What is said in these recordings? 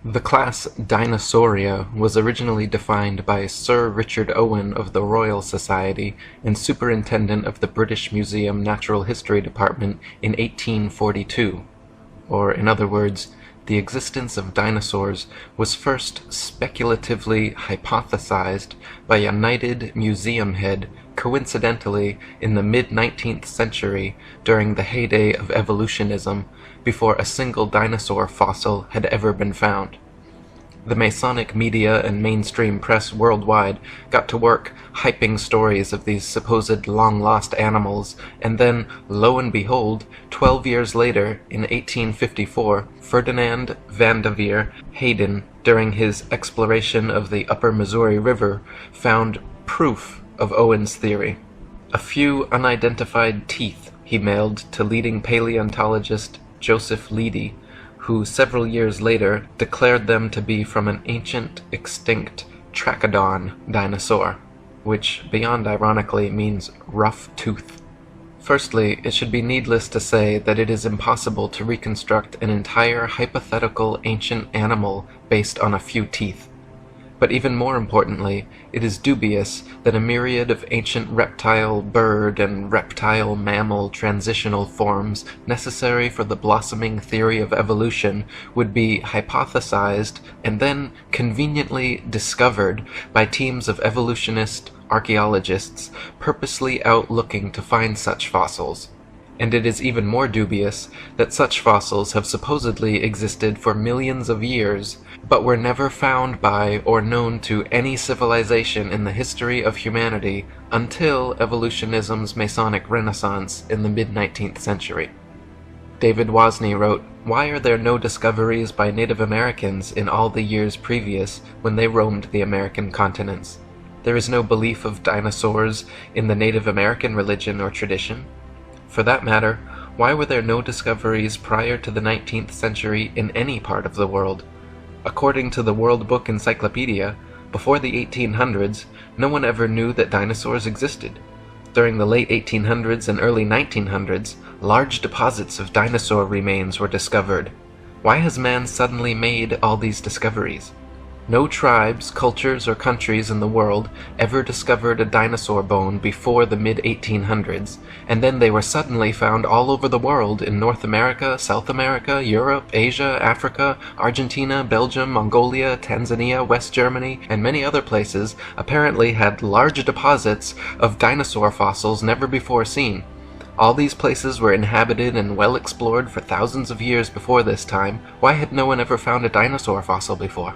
The class Dinosauria was originally defined by Sir Richard Owen of the Royal Society and Superintendent of the British Museum Natural History Department in 1842, or in other words, the existence of dinosaurs was first speculatively hypothesized by a knighted museum head coincidentally in the mid-19th century during the heyday of evolutionism, before a single dinosaur fossil had ever been found. The Masonic media and mainstream press worldwide got to work hyping stories of these supposed long-lost animals, and then, lo and behold, 12 years later, in 1854, Ferdinand Vanderveer Hayden, during his exploration of the upper Missouri River, found proof of Owen's theory. A few unidentified teeth he mailed to leading paleontologist Joseph Leidy, who several years later declared them to be from an ancient, extinct Trachodon dinosaur, which, beyond ironically, means rough tooth. Firstly, it should be needless to say that it is impossible to reconstruct an entire hypothetical ancient animal based on a few teeth. But even more importantly, it is dubious that a myriad of ancient reptile, bird, and reptile mammal transitional forms necessary for the blossoming theory of evolution would be hypothesized and then conveniently discovered by teams of evolutionist archaeologists purposely out looking to find such fossils. And it is even more dubious that such fossils have supposedly existed for millions of years, but were never found by or known to any civilization in the history of humanity until evolutionism's Masonic Renaissance in the mid-19th century. David Wozni wrote, "Why are there no discoveries by Native Americans in all the years previous when they roamed the American continents? There is no belief of dinosaurs in the Native American religion or tradition. For that matter, why were there no discoveries prior to the 19th century in any part of the world? According to the World Book Encyclopedia, before the 1800s, no one ever knew that dinosaurs existed. During the late 1800s and early 1900s, large deposits of dinosaur remains were discovered. Why has man suddenly made all these discoveries? No tribes, cultures, or countries in the world ever discovered a dinosaur bone before the mid-1800s, and then they were suddenly found all over the world in North America, South America, Europe, Asia, Africa, Argentina, Belgium, Mongolia, Tanzania, West Germany, and many other places apparently had large deposits of dinosaur fossils never before seen. All these places were inhabited and well explored for thousands of years before this time. Why had no one ever found a dinosaur fossil before?"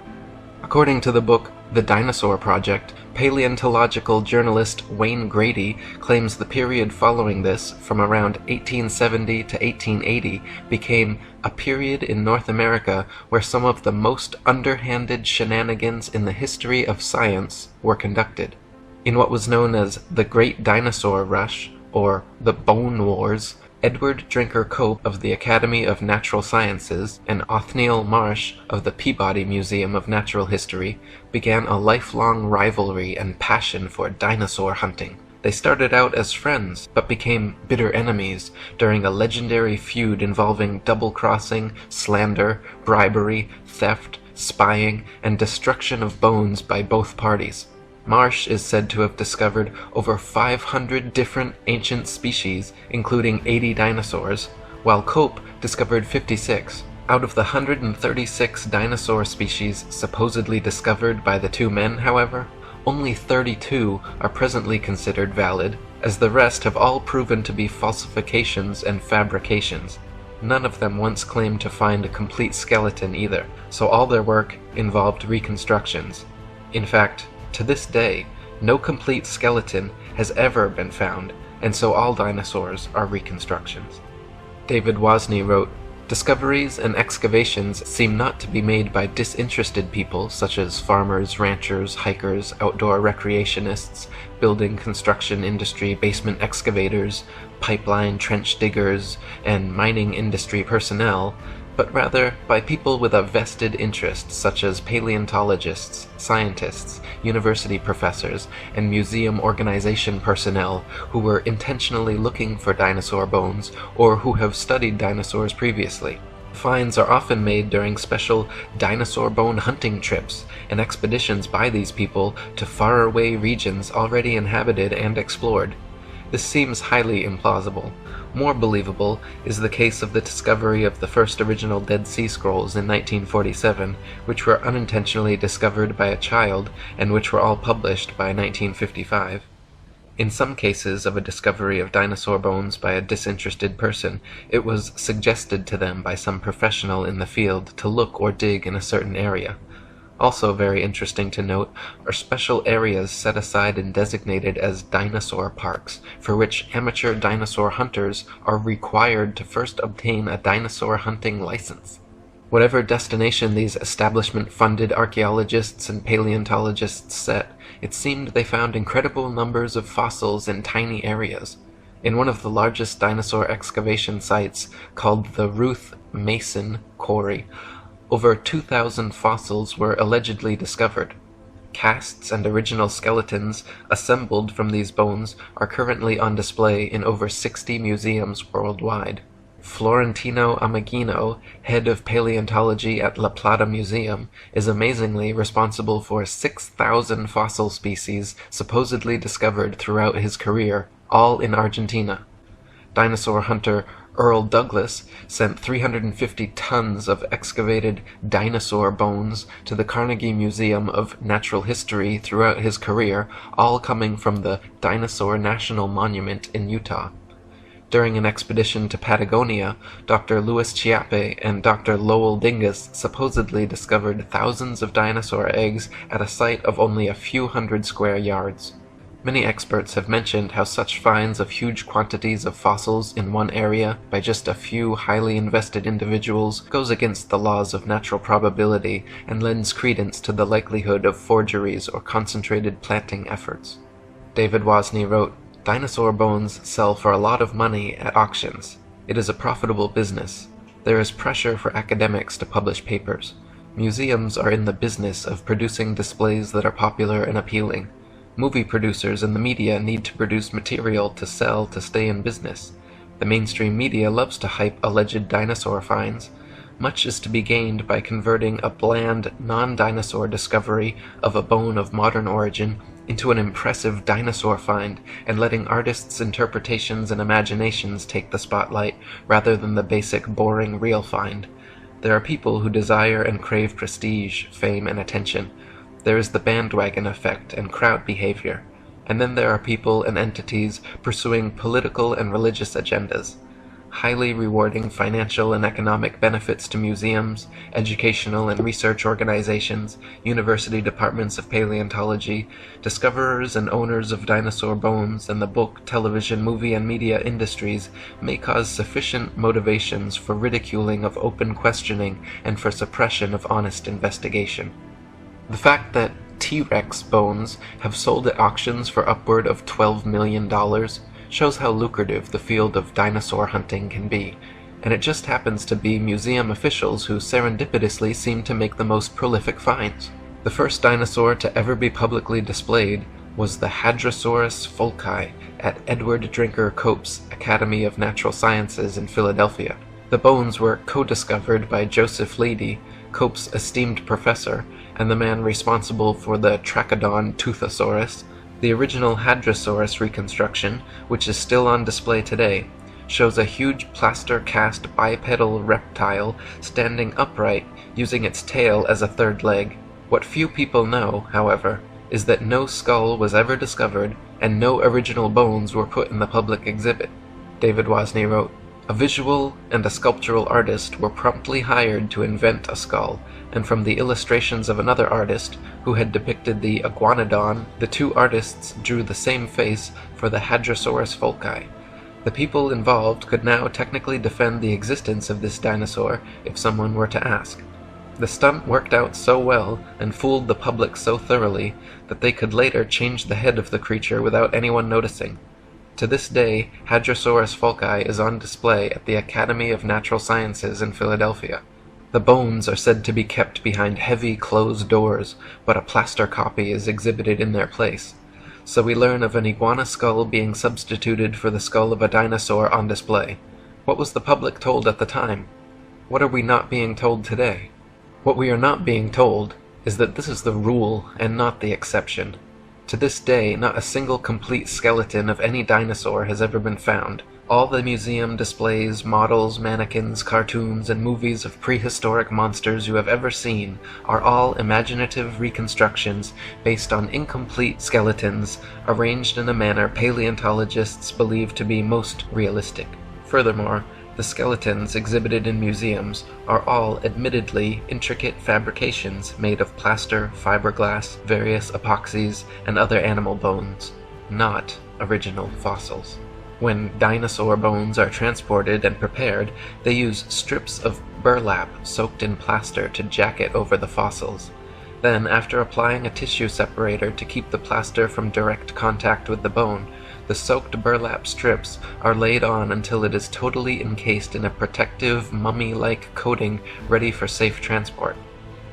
According to the book The Dinosaur Project, paleontological journalist Wayne Grady claims the period following this, from around 1870 to 1880, became a period in North America where some of the most underhanded shenanigans in the history of science were conducted. In what was known as the Great Dinosaur Rush, or the Bone Wars, Edward Drinker Cope of the Academy of Natural Sciences and Othniel Marsh of the Peabody Museum of Natural History began a lifelong rivalry and passion for dinosaur hunting. They started out as friends, but became bitter enemies during a legendary feud involving double-crossing, slander, bribery, theft, spying, and destruction of bones by both parties. Marsh is said to have discovered over 500 different ancient species, including 80 dinosaurs, while Cope discovered 56. Out of the 136 dinosaur species supposedly discovered by the two men, however, only 32 are presently considered valid, as the rest have all proven to be falsifications and fabrications. None of them once claimed to find a complete skeleton either, so all their work involved reconstructions. In fact, to this day, no complete skeleton has ever been found, and so all dinosaurs are reconstructions. David Wozni wrote, "Discoveries and excavations seem not to be made by disinterested people such as farmers, ranchers, hikers, outdoor recreationists, building construction industry basement excavators, pipeline trench diggers, and mining industry personnel, but rather by people with a vested interest such as paleontologists, scientists, university professors, and museum organization personnel who were intentionally looking for dinosaur bones or who have studied dinosaurs previously. Finds are often made during special dinosaur bone hunting trips and expeditions by these people to faraway regions already inhabited and explored. This seems highly implausible. More believable is the case of the discovery of the first original Dead Sea Scrolls in 1947, which were unintentionally discovered by a child and which were all published by 1955. In some cases of a discovery of dinosaur bones by a disinterested person, it was suggested to them by some professional in the field to look or dig in a certain area. Also very interesting to note are special areas set aside and designated as dinosaur parks, for which amateur dinosaur hunters are required to first obtain a dinosaur hunting license. Whatever destination these establishment-funded archaeologists and paleontologists set, it seemed they found incredible numbers of fossils in tiny areas. In one of the largest dinosaur excavation sites, called the Ruth Mason Quarry, over 2,000 fossils were allegedly discovered. Casts and original skeletons assembled from these bones are currently on display in over 60 museums worldwide. Florentino Ameghino, head of paleontology at La Plata Museum, is amazingly responsible for 6,000 fossil species supposedly discovered throughout his career, all in Argentina. Dinosaur hunter Earl Douglas sent 350 tons of excavated dinosaur bones to the Carnegie Museum of Natural History throughout his career, all coming from the Dinosaur National Monument in Utah. During an expedition to Patagonia, Dr. Louis Chiappe and Dr. Lowell Dingus supposedly discovered thousands of dinosaur eggs at a site of only a few hundred square yards. Many experts have mentioned how such finds of huge quantities of fossils in one area by just a few highly invested individuals goes against the laws of natural probability and lends credence to the likelihood of forgeries or concentrated planting efforts. David Wozni wrote, "Dinosaur bones sell for a lot of money at auctions. It is a profitable business. There is pressure for academics to publish papers. Museums are in the business of producing displays that are popular and appealing. Movie producers and the media need to produce material to sell to stay in business. The mainstream media loves to hype alleged dinosaur finds. Much is to be gained by converting a bland, non-dinosaur discovery of a bone of modern origin into an impressive dinosaur find and letting artists' interpretations and imaginations take the spotlight rather than the basic, boring, real find. There are people who desire and crave prestige, fame, and attention. There is the bandwagon effect and crowd behavior. And then there are people and entities pursuing political and religious agendas. Highly rewarding financial and economic benefits to museums, educational and research organizations, university departments of paleontology, discoverers and owners of dinosaur bones, and the book, television, movie, and media industries may cause sufficient motivations for ridiculing of open questioning and for suppression of honest investigation. The fact that T-Rex bones have sold at auctions for upward of $12 million shows how lucrative the field of dinosaur hunting can be, and it just happens to be museum officials who serendipitously seem to make the most prolific finds. The first dinosaur to ever be publicly displayed was the Hadrosaurus folci at Edward Drinker Cope's Academy of Natural Sciences in Philadelphia. The bones were co-discovered by Joseph Leidy, Cope's esteemed professor, and the man responsible for the Trachodon Toothosaurus. The original Hadrosaurus reconstruction, which is still on display today, shows a huge plaster-cast bipedal reptile standing upright using its tail as a third leg. What few people know, however, is that no skull was ever discovered and no original bones were put in the public exhibit. David Wozni wrote, "A visual and a sculptural artist were promptly hired to invent a skull, and from the illustrations of another artist, who had depicted the iguanodon, the two artists drew the same face for the Hadrosaurus folci. The people involved could now technically defend the existence of this dinosaur if someone were to ask. The stunt worked out so well and fooled the public so thoroughly that they could later change the head of the creature without anyone noticing. To this day, Hadrosaurus folci is on display at the Academy of Natural Sciences in Philadelphia. The bones are said to be kept behind heavy closed doors, but a plaster copy is exhibited in their place. So we learn of an iguana skull being substituted for the skull of a dinosaur on display. What was the public told at the time? What are we not being told today? What we are not being told is that this is the rule and not the exception. To this day, not a single complete skeleton of any dinosaur has ever been found. All the museum displays, models, mannequins, cartoons, and movies of prehistoric monsters you have ever seen are all imaginative reconstructions based on incomplete skeletons arranged in a manner paleontologists believe to be most realistic. Furthermore, the skeletons exhibited in museums are all admittedly intricate fabrications made of plaster, fiberglass, various epoxies, and other animal bones, not original fossils. When dinosaur bones are transported and prepared, they use strips of burlap soaked in plaster to jacket over the fossils. Then, after applying a tissue separator to keep the plaster from direct contact with the bone, the soaked burlap strips are laid on until it is totally encased in a protective, mummy-like coating ready for safe transport.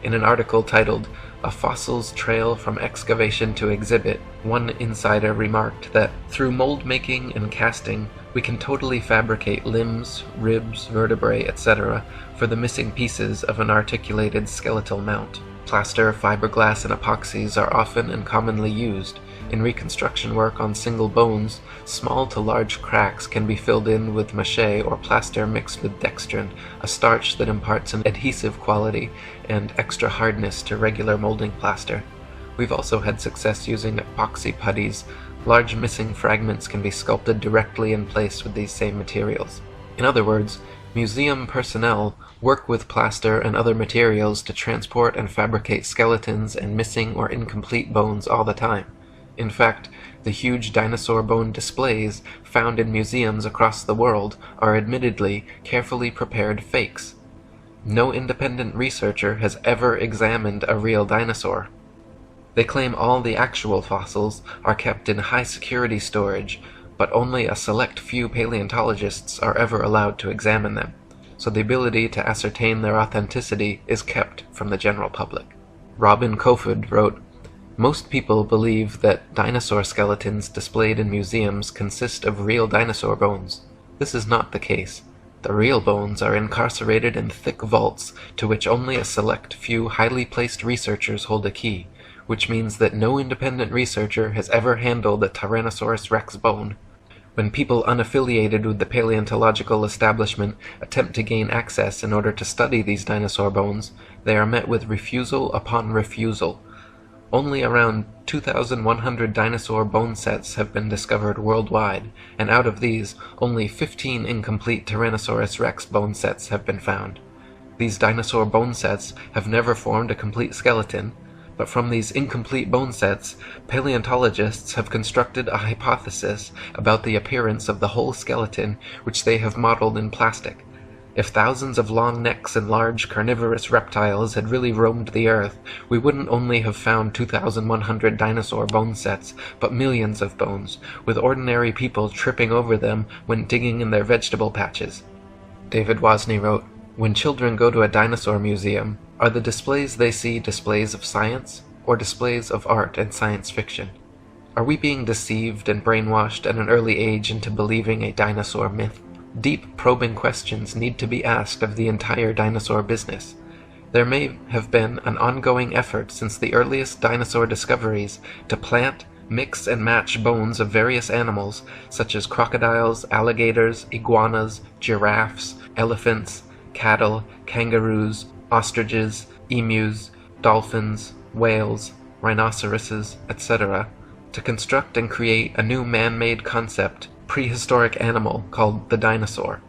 In an article titled, "A Fossil's Trail from Excavation to Exhibit," one insider remarked that, through mold making and casting, we can totally fabricate limbs, ribs, vertebrae, etc. for the missing pieces of an articulated skeletal mount. Plaster, fiberglass, and epoxies are often and commonly used. In reconstruction work on single bones, small to large cracks can be filled in with mache or plaster mixed with dextrin, a starch that imparts an adhesive quality and extra hardness to regular molding plaster. We've also had success using epoxy putties. Large missing fragments can be sculpted directly in place with these same materials. In other words, museum personnel work with plaster and other materials to transport and fabricate skeletons and missing or incomplete bones all the time. In fact, the huge dinosaur bone displays found in museums across the world are admittedly carefully prepared fakes. No independent researcher has ever examined a real dinosaur. They claim all the actual fossils are kept in high-security storage, but only a select few paleontologists are ever allowed to examine them, so the ability to ascertain their authenticity is kept from the general public. Robin Kofod wrote, "Most people believe that dinosaur skeletons displayed in museums consist of real dinosaur bones. This is not the case. The real bones are incarcerated in thick vaults to which only a select few highly placed researchers hold a key, which means that no independent researcher has ever handled a Tyrannosaurus rex bone. When people unaffiliated with the paleontological establishment attempt to gain access in order to study these dinosaur bones, they are met with refusal upon refusal. Only around 2,100 dinosaur bone sets have been discovered worldwide, and out of these, only 15 incomplete Tyrannosaurus rex bone sets have been found. These dinosaur bone sets have never formed a complete skeleton, but from these incomplete bone sets, paleontologists have constructed a hypothesis about the appearance of the whole skeleton, which they have modeled in plastic. If thousands of long necks and large carnivorous reptiles had really roamed the earth, we wouldn't only have found 2,100 dinosaur bone sets, but millions of bones, with ordinary people tripping over them when digging in their vegetable patches." David Wozni wrote, "When children go to a dinosaur museum, are the displays they see displays of science, or displays of art and science fiction? Are we being deceived and brainwashed at an early age into believing a dinosaur myth? Deep, probing questions need to be asked of the entire dinosaur business. There may have been an ongoing effort since the earliest dinosaur discoveries to plant, mix, and match bones of various animals, such as crocodiles, alligators, iguanas, giraffes, elephants, cattle, kangaroos, ostriches, emus, dolphins, whales, rhinoceroses, etc., to construct and create a new man-made concept, prehistoric animal called the dinosaur.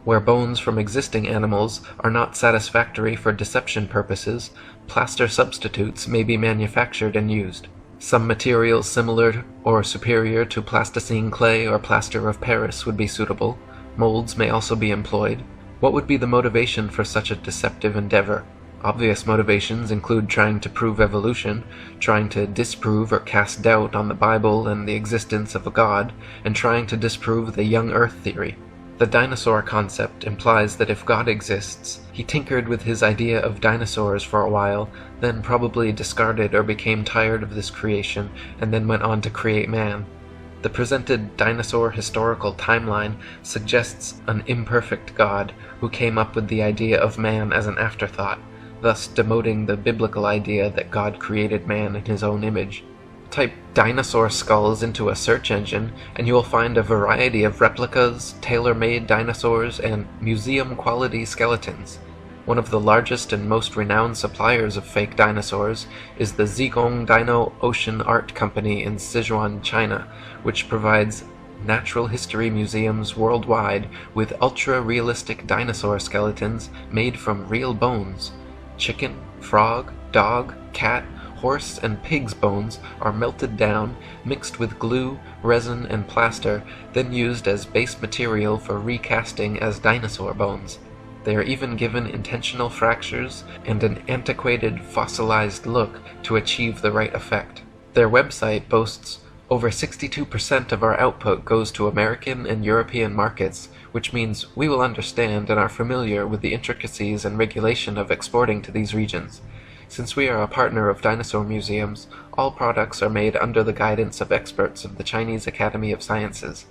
Where bones from existing animals are not satisfactory for deception purposes, plaster substitutes may be manufactured and used. Some materials similar or superior to plasticine clay or plaster of Paris would be suitable. Molds may also be employed. What would be the motivation for such a deceptive endeavor? Obvious motivations include trying to prove evolution, trying to disprove or cast doubt on the Bible and the existence of a God, and trying to disprove the young Earth theory. The dinosaur concept implies that if God exists, he tinkered with his idea of dinosaurs for a while, then probably discarded or became tired of this creation, and then went on to create man. The presented dinosaur historical timeline suggests an imperfect God who came up with the idea of man as an afterthought, thus demoting the biblical idea that God created man in his own image. Type dinosaur skulls into a search engine, and you will find a variety of replicas, tailor-made dinosaurs, and museum-quality skeletons. One of the largest and most renowned suppliers of fake dinosaurs is the Zigong Dino Ocean Art Company in Sichuan, China, which provides natural history museums worldwide with ultra-realistic dinosaur skeletons made from real bones. Chicken, frog, dog, cat, horse, and pig's bones are melted down, mixed with glue, resin, and plaster, then used as base material for recasting as dinosaur bones. They are even given intentional fractures and an antiquated, fossilized look to achieve the right effect. Their website boasts over 62% of our output goes to American and European markets, which means we will understand and are familiar with the intricacies and regulation of exporting to these regions. Since we are a partner of dinosaur museums, all products are made under the guidance of experts of the Chinese Academy of Sciences.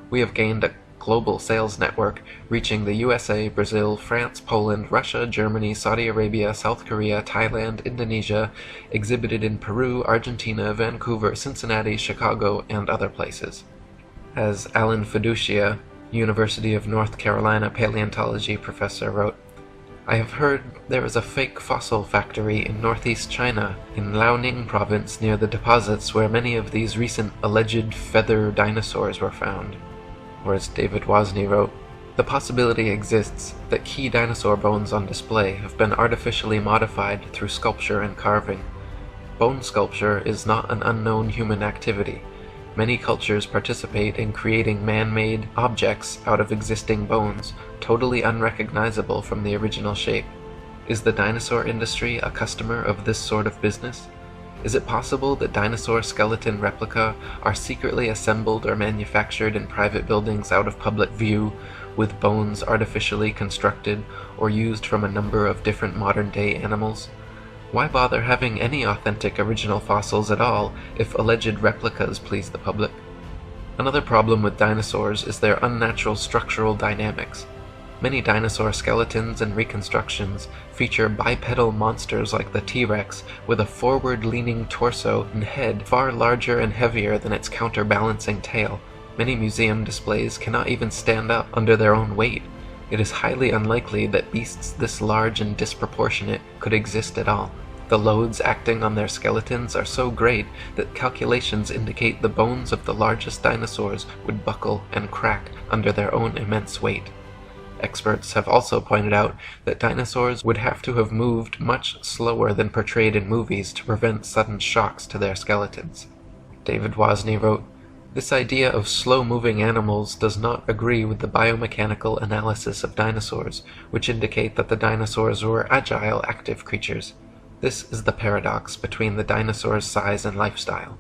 We have gained a global sales network reaching the USA, Brazil, France, Poland, Russia, Germany, Saudi Arabia, South Korea, Thailand, Indonesia, exhibited in Peru, Argentina, Vancouver, Cincinnati, Chicago, and other places. As Alan Fiducia, University of North Carolina paleontology professor, wrote, "I have heard there is a fake fossil factory in northeast China, in Liaoning province near the deposits where many of these recent alleged feather dinosaurs were found." Or as David Wozni wrote, "The possibility exists that key dinosaur bones on display have been artificially modified through sculpture and carving. Bone sculpture is not an unknown human activity. Many cultures participate in creating man-made objects out of existing bones, totally unrecognizable from the original shape. Is the dinosaur industry a customer of this sort of business? Is it possible that dinosaur skeleton replica are secretly assembled or manufactured in private buildings out of public view, with bones artificially constructed or used from a number of different modern-day animals? Why bother having any authentic original fossils at all if alleged replicas please the public?" Another problem with dinosaurs is their unnatural structural dynamics. Many dinosaur skeletons and reconstructions feature bipedal monsters like the T-Rex with a forward-leaning torso and head far larger and heavier than its counterbalancing tail. Many museum displays cannot even stand up under their own weight. It is highly unlikely that beasts this large and disproportionate could exist at all. The loads acting on their skeletons are so great that calculations indicate the bones of the largest dinosaurs would buckle and crack under their own immense weight. Experts have also pointed out that dinosaurs would have to have moved much slower than portrayed in movies to prevent sudden shocks to their skeletons. David Wozni wrote, "This idea of slow-moving animals does not agree with the biomechanical analysis of dinosaurs, which indicate that the dinosaurs were agile, active creatures. This is the paradox between the dinosaur's size and lifestyle.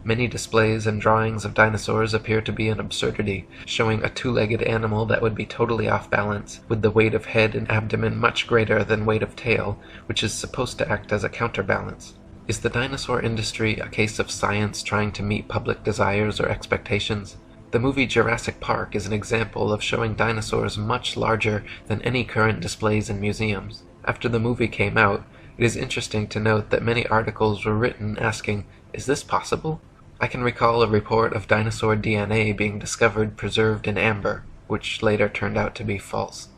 Many displays and drawings of dinosaurs appear to be an absurdity, showing a two-legged animal that would be totally off balance, with the weight of head and abdomen much greater than weight of tail, which is supposed to act as a counterbalance. Is the dinosaur industry a case of science trying to meet public desires or expectations? The movie Jurassic Park is an example of showing dinosaurs much larger than any current displays in museums. After the movie came out, it is interesting to note that many articles were written asking, 'Is this possible?' I can recall a report of dinosaur DNA being discovered preserved in amber, which later turned out to be false."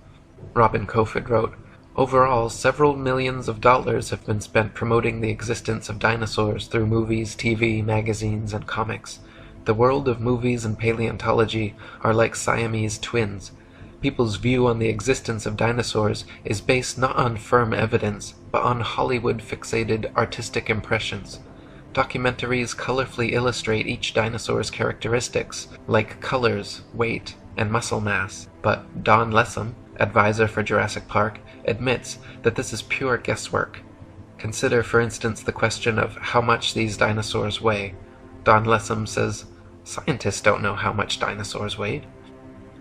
Robin Kofod wrote, "Overall, several millions of dollars have been spent promoting the existence of dinosaurs through movies, TV, magazines, and comics. The world of movies and paleontology are like Siamese twins. People's view on the existence of dinosaurs is based not on firm evidence, but on Hollywood-fixated artistic impressions. Documentaries colorfully illustrate each dinosaur's characteristics, like colors, weight, and muscle mass, but Don Lessam, advisor for Jurassic Park, admits that this is pure guesswork. Consider, for instance, the question of how much these dinosaurs weigh. Don Lessam says, "Scientists don't know how much dinosaurs weighed."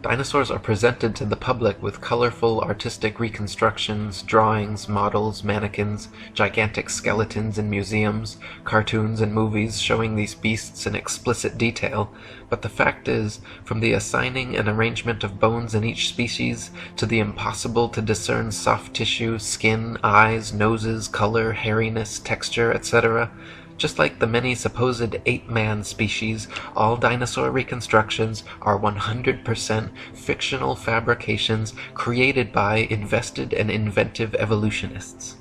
Dinosaurs are presented to the public with colorful artistic reconstructions, drawings, models, mannequins, gigantic skeletons in museums, cartoons and movies showing these beasts in explicit detail, but the fact is, from the assigning and arrangement of bones in each species, to the impossible to discern soft tissue, skin, eyes, noses, color, hairiness, texture, etc., just like the many supposed ape-man species, all dinosaur reconstructions are 100% fictional fabrications created by invested and inventive evolutionists.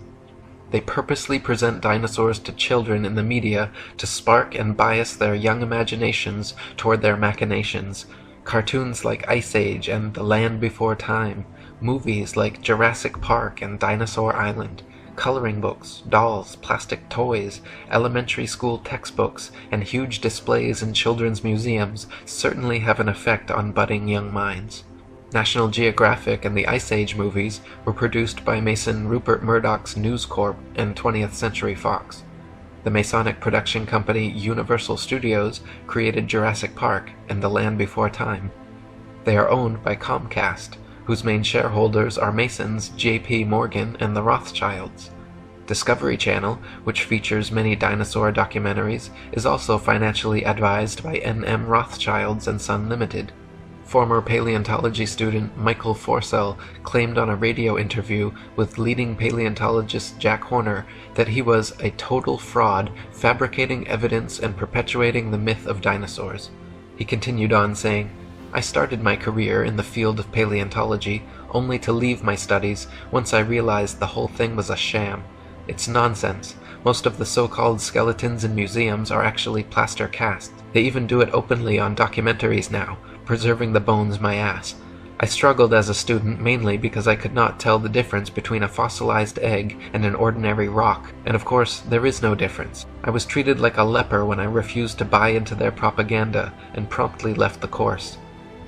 They purposely present dinosaurs to children in the media to spark and bias their young imaginations toward their machinations. Cartoons like Ice Age and The Land Before Time, movies like Jurassic Park and Dinosaur Island, coloring books, dolls, plastic toys, elementary school textbooks, and huge displays in children's museums certainly have an effect on budding young minds. National Geographic and the Ice Age movies were produced by Mason Rupert Murdoch's News Corp and 20th Century Fox. The Masonic production company Universal Studios created Jurassic Park and The Land Before Time. They are owned by Comcast, whose main shareholders are Masons J.P. Morgan and the Rothschilds. Discovery Channel, which features many dinosaur documentaries, is also financially advised by N.M. Rothschilds and Son Limited. Former paleontology student Michael Forsell claimed on a radio interview with leading paleontologist Jack Horner that he was a total fraud, fabricating evidence and perpetuating the myth of dinosaurs. He continued on saying, "I started my career in the field of paleontology only to leave my studies once I realized the whole thing was a sham. It's nonsense. Most of the so-called skeletons in museums are actually plaster casts. They even do it openly on documentaries now, preserving the bones my ass. I struggled as a student mainly because I could not tell the difference between a fossilized egg and an ordinary rock, and of course there is no difference. I was treated like a leper when I refused to buy into their propaganda and promptly left the course.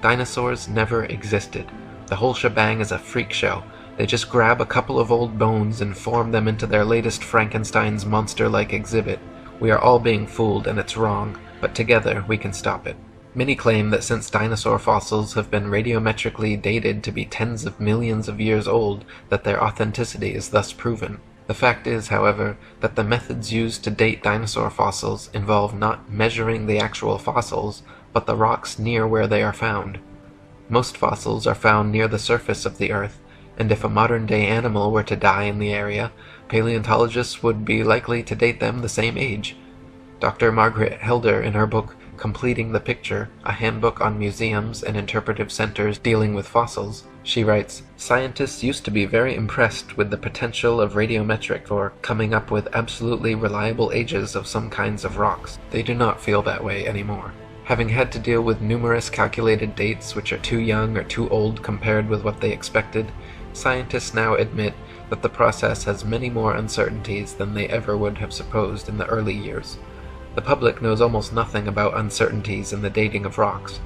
Dinosaurs never existed. The whole shebang is a freak show. They just grab a couple of old bones and form them into their latest Frankenstein's monster-like exhibit. We are all being fooled and it's wrong, but together we can stop it." Many claim that since dinosaur fossils have been radiometrically dated to be tens of millions of years old, that their authenticity is thus proven. The fact is, however, that the methods used to date dinosaur fossils involve not measuring the actual fossils, but the rocks near where they are found. Most fossils are found near the surface of the Earth, and if a modern-day animal were to die in the area, paleontologists would be likely to date them the same age. Dr. Margaret Helder, in her book Completing the Picture, a handbook on museums and interpretive centers dealing with fossils, she writes, "Scientists used to be very impressed with the potential of radiometric for coming up with absolutely reliable ages of some kinds of rocks. They do not feel that way anymore. Having had to deal with numerous calculated dates which are too young or too old compared with what they expected, scientists now admit that the process has many more uncertainties than they ever would have supposed in the early years. The public knows almost nothing about uncertainties in the dating of rocks.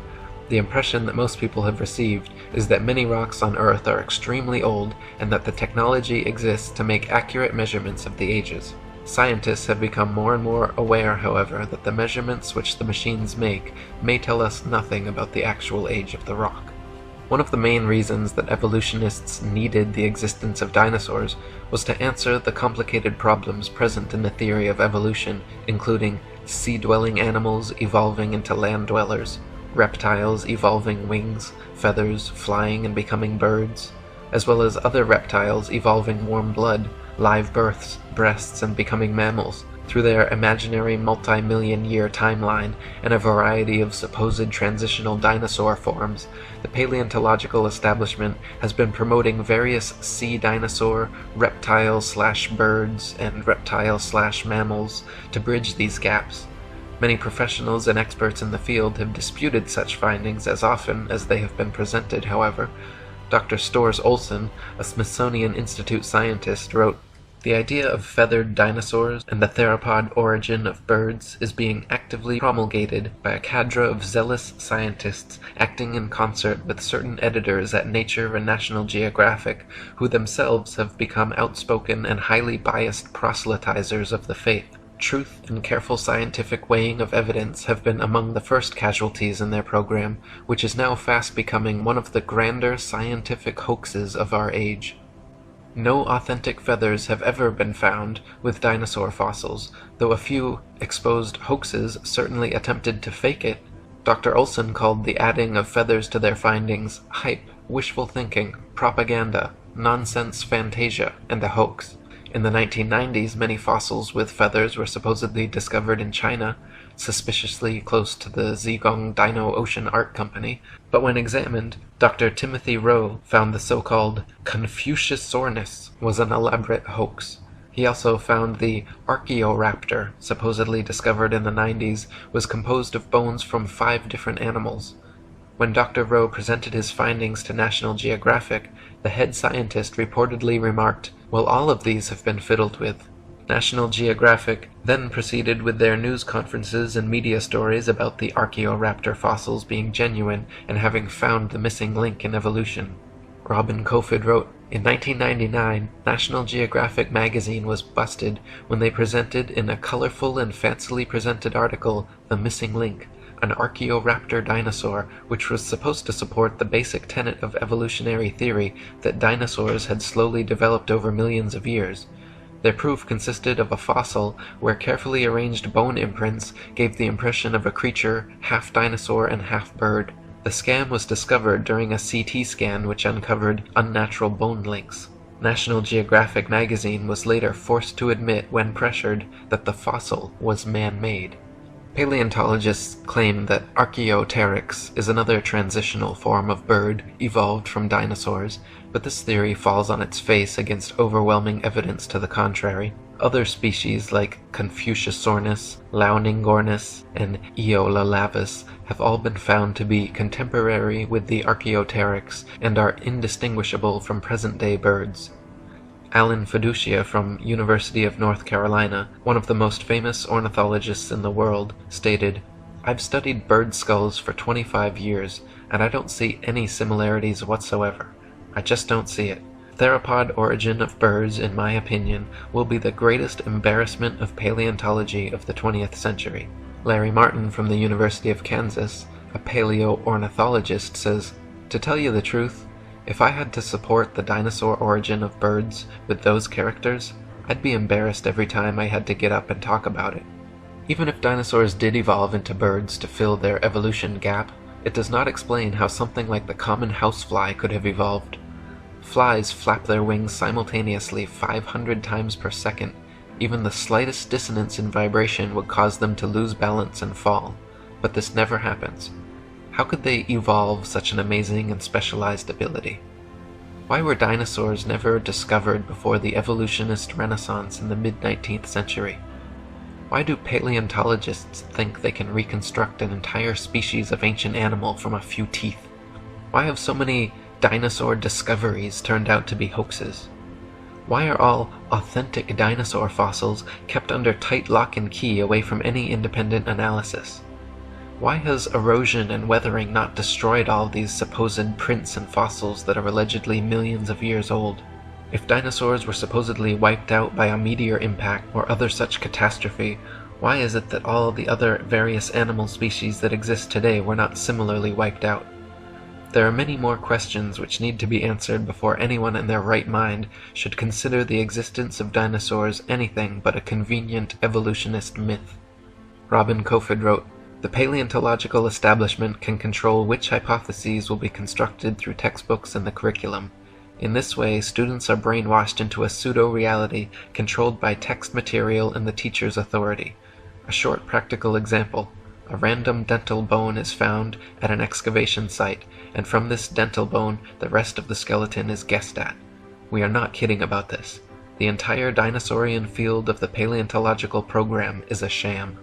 The impression that most people have received is that many rocks on Earth are extremely old and that the technology exists to make accurate measurements of the ages. Scientists have become more and more aware, however, that the measurements which the machines make may tell us nothing about the actual age of the rock." One of the main reasons that evolutionists needed the existence of dinosaurs was to answer the complicated problems present in the theory of evolution, including sea-dwelling animals evolving into land dwellers, reptiles evolving wings, feathers, flying and becoming birds, as well as other reptiles evolving warm blood, live births, breasts, and becoming mammals, through their imaginary multi-million-year timeline and a variety of supposed transitional dinosaur forms. The paleontological establishment has been promoting various sea dinosaur, reptile/birds, and reptile/mammals to bridge these gaps. Many professionals and experts in the field have disputed such findings as often as they have been presented, however. Dr. Storrs Olson, a Smithsonian Institute scientist, wrote, "The idea of feathered dinosaurs and the theropod origin of birds is being actively promulgated by a cadre of zealous scientists acting in concert with certain editors at Nature and National Geographic, who themselves have become outspoken and highly biased proselytizers of the faith. Truth and careful scientific weighing of evidence have been among the first casualties in their program, which is now fast becoming one of the grander scientific hoaxes of our age. No authentic feathers have ever been found with dinosaur fossils, though a few exposed hoaxes certainly attempted to fake it. Dr. Olson called the adding of feathers to their findings hype, wishful thinking, propaganda, nonsense fantasia, and a hoax. In the 1990s, many fossils with feathers were supposedly discovered in China, suspiciously close to the Zhejiang Dino Ocean Art Company, but when examined, Dr. Timothy Rowe found the so-called Confuciusaurus was an elaborate hoax. He also found the Archaeoraptor, supposedly discovered in the 90s, was composed of bones from 5 different animals. When Dr. Rowe presented his findings to National Geographic, the head scientist reportedly remarked, "Well, all of these have been fiddled with." National Geographic then proceeded with their news conferences and media stories about the Archaeoraptor fossils being genuine and having found the missing link in evolution. Robin Kofod wrote, "In 1999, National Geographic magazine was busted when they presented in a colorful and fancily presented article the missing link, an Archaeoraptor dinosaur, which was supposed to support the basic tenet of evolutionary theory that dinosaurs had slowly developed over millions of years. Their proof consisted of a fossil where carefully arranged bone imprints gave the impression of a creature half dinosaur and half bird. The scam was discovered during a CT scan which uncovered unnatural bone links. National Geographic magazine was later forced to admit, when pressured, that the fossil was man-made." Paleontologists claim that Archaeopteryx is another transitional form of bird evolved from dinosaurs, but this theory falls on its face against overwhelming evidence to the contrary. Other species like Confuciusaurus, Launingornis, and Eolalavis have all been found to be contemporary with the Archaeopteryx and are indistinguishable from present-day birds. Alan Fiducia from University of North Carolina, one of the most famous ornithologists in the world, stated, "I've studied bird skulls for 25 years, and I don't see any similarities whatsoever. I just don't see it. Theropod origin of birds, in my opinion, will be the greatest embarrassment of paleontology of the 20th century." Larry Martin from the University of Kansas, a paleoornithologist, says, "To tell you the truth, if I had to support the dinosaur origin of birds with those characters, I'd be embarrassed every time I had to get up and talk about it." Even if dinosaurs did evolve into birds to fill their evolution gap, it does not explain how something like the common housefly could have evolved. Flies flap their wings simultaneously 500 times per second. Even the slightest dissonance in vibration would cause them to lose balance and fall. But this never happens. How could they evolve such an amazing and specialized ability? Why were dinosaurs never discovered before the evolutionist renaissance in the mid-19th century? Why do paleontologists think they can reconstruct an entire species of ancient animal from a few teeth? Why have so many dinosaur discoveries turned out to be hoaxes? Why are all authentic dinosaur fossils kept under tight lock and key away from any independent analysis? Why has erosion and weathering not destroyed all these supposed prints and fossils that are allegedly millions of years old? If dinosaurs were supposedly wiped out by a meteor impact or other such catastrophe, why is it that all the other various animal species that exist today were not similarly wiped out? There are many more questions which need to be answered before anyone in their right mind should consider the existence of dinosaurs anything but a convenient evolutionist myth. Robin Kofod wrote, "The paleontological establishment can control which hypotheses will be constructed through textbooks and the curriculum. In this way, students are brainwashed into a pseudo-reality controlled by text material and the teacher's authority. A short practical example. A random dental bone is found at an excavation site, and from this dental bone, the rest of the skeleton is guessed at. We are not kidding about this. The entire dinosaurian field of the paleontological program is a sham."